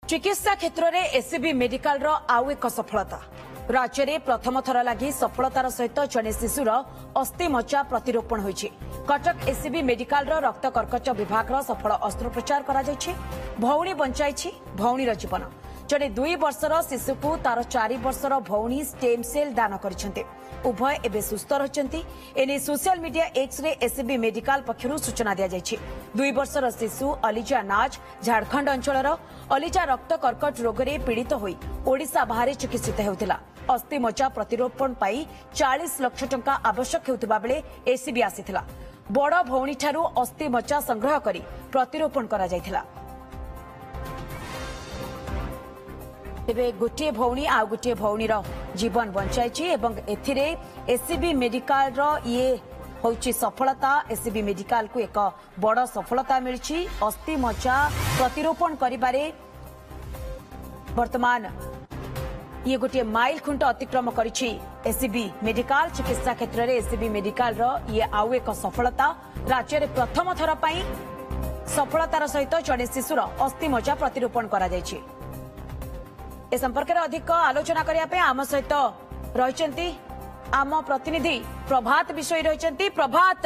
चिकित्सा क्षेत्र में एससीबी मेडिकल आउ एक सफलता राज्य में प्रथम थर लगी सफलतार सहित जड़े शिशुर अस्थि मज्जा प्रतिरोपण होइछि। कटक एससीबी मेडिकल रक्त कर्कट विभाग सफल अस्त्रोपचार करा जाइछि। भौणी बंचाई भौणीर जीवन। जड़े 2 वर्षर शिशु को तार 4 वर्षर भौणी स्टेम सेल दान करिसेंते। उभय एबे सुस्थ रहिसेंती। एने सोशल मीडिया एक्स रे एससीबी मेडिकल पक्षरु सूचना दिया जाइछि। 2 वर्षर शिशु अलिजा नाज झारखंड अंचलर अलिजा रक्त कर्कट रोग रे पीड़ित होई ओडिशा बाहर चिकित्सित हेउतिला। अस्थि मज्जा प्रतिरोपण पाई 40 लाख टंका आवश्यक हेउतिबा बेले एससीबी आसीथिला। बड़ भौणी ठारू अस्थि मज्जा संग्रह करी प्रतिरोपण करा जायथिला। तेबे गोटे भौणी आ गोटे भौणीर जीवन बंचाई एवं एथिरे एससीबी मेडिकल ये होची सफलता। एससीबी मेडिकल को एक बड़ सफलता मिली। अस्थि मज्जा प्रतिरोपण करिबारे वर्तमान ये गोटे माइल खुंट अतिक्रम करिछि एससीबी मेडिकल। चिकित्सा क्षेत्र में एससीबी मेडिकल ये आउ एक सफलता। राज्य में प्रथम थर पई सफलतार सहित जड़े शिशुर अस्थि मज्जा प्रतिरोपण करा जायछि। ए संपर्क में अधिक आलोचना करने आम सहित रही आम प्रतिनिधि प्रभात विषय रही। प्रभात,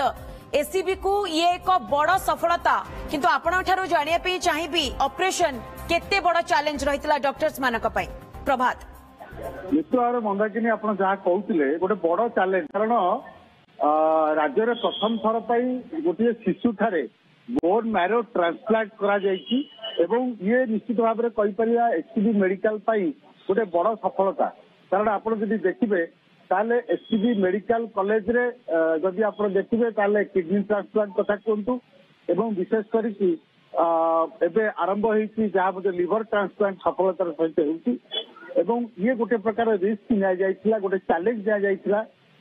एससीबी को ये एक बड़ सफलता किंतु आपण ठारू जानिया चाहिए ऑपरेशन केते बड़ चैलेंज रही डॉक्टर्स मानक पई। प्रभात निश्चित भाव में मंदाकिनी आप जहाँ कहते गोटे बड़ चैलेंज कारण राज्य में प्रथम थर पर गोटे शिशु ठारे बोन मैरो ट्रांसप्लांट करा जायछि एवं ये निश्चित भाव में कहीपर एससीबी मेडिकल गोटे बड़ सफलता। कारण आप देखिए ताले एससीबी मेडिकल कॉलेज रे जदि आप देखिए ताले किडनी ट्रांसप्लांट कथा कहतु एवं विशेष करके एबे आरंभ होती जहाँ बोधे लिवर ट्रांसप्लांट सफलतार सहित होती एवं ये गोटे प्रकार रिस्क नि गोटे चैलेंज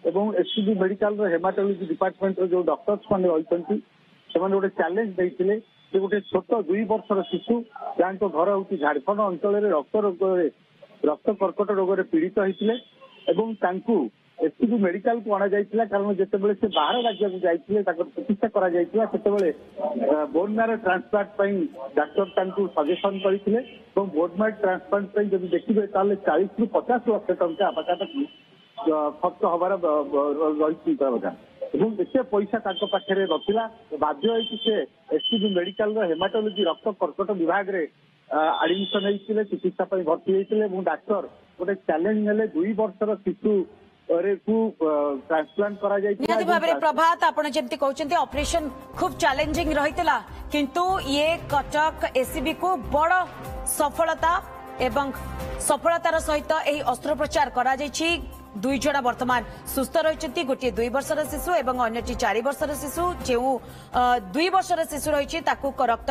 एवं एससीबी मेडिकल हेमाटोलॉजी डिपार्टमेंट जो डॉक्टर्स मैंने रही से गोटे चैलेंज देते गोटे छोट 2 वर्षर शिशु जहाँ घर हूँ झारखंड अंचल रक्त कर्कट रोग पीड़ित होते एससीबी मेडिकल को अणा जाइथिला। कारण जितेबाला से बाहर राज्य को जाइथिले चिकित्सा करा जाइथिला सेतेबाला bone marrow transplant doctor suggestion करथिले बोन मैरो ट्रांसप्लांट जब देखिए 40 ରୁ 50 लाख टंका पाखापाखि खर्च हबार रही एते पैसा पाखे नथिला बाध्य होई से एससीबी मेडिकल हेमाटोलॉजी रक्त कर्कट विभाग रे एडमिशन होते चिकित्सा भर्ती होते डाक्तर गोटे चैलेंज नेले 2 वर्षर शिशु ट्रांसप्लांट करा निहाती भाबरे। प्रभात आपण जेमती कहउछन्ते ऑपरेशन खूब चैलेंजिंग रहितला किंतु ये कटक एससीबी को बड़ सफलता एवं सफलतार सहित एही अस्त्रोपचार करा जायछि। 2 जणा वर्तमान सुस्थ रहिछन्ति। गोटे 2 वर्षर शिशु एवं अन्यटी 4 वर्षर शिशु जो 2 वर्षर शिशु रहिछि ताकू रक्त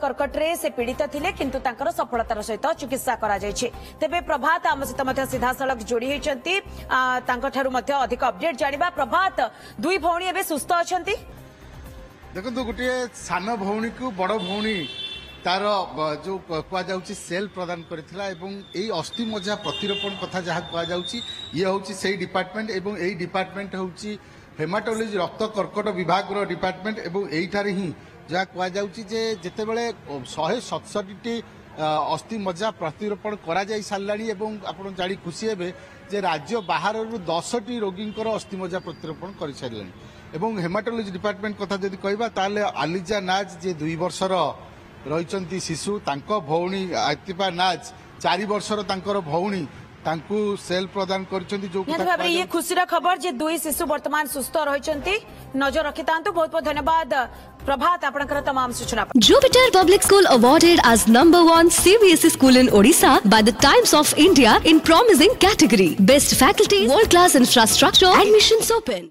कर्कट रे से पीड़ित थिले किंतु तांकर सफलतार सहित चिकित्सा करा जायछि। तेबे प्रभात आम सहित मध्य सीधा सड़क जोड़ी होइछन्ति तांकर ठारू मध्य अधिक अपडेट जानिबा। प्रभात, 2 भौणी एबे सुस्थ अछन्ति। देखो गोटे सान भौणी को बड़ भौणी तार जो कहुची सेल प्रदान करथिला एवं एई अस्थि मज्जा प्रतिरोपण कथा जहाँ कहुची ये होची सेई डिपार्टमेंट एवं एई डिपार्टमेंट होची हेमाटोलॉजी रक्त कर्कट विभाग रो डिपार्टमेंट एवं एईठारे ही जहाँ कहुची जे जेतेबेले 167टी अस्थि मज्जा प्रतिरोपण करा जाई सारलाणी एवं आपण जानी खुशी हेबे जे राज्य बाहर 10टी रोगींकर अस्थि मज्जा प्रतिरोपण कर सारलाणी एवं हेमाटोलॉजी डिपार्टमेंट कथा जदि कहबा ताले अलिजा नाज जे 2 वर्षर रही शिशु भौणी आतिपा नाज 4 वर्षर भौणी सेल प्रदान कर ये खुशी खबर जे 2 शिशु वर्तमान सुस्थ रही नजर रखी था। बहुत बहुत धन्यवाद प्रभात आपनकर तमाम सूचना। Jupiter Public School awarded as #1 CBSE school in Odisha by the Times of India in promising category. Best faculty, world class infrastructure, admissions open.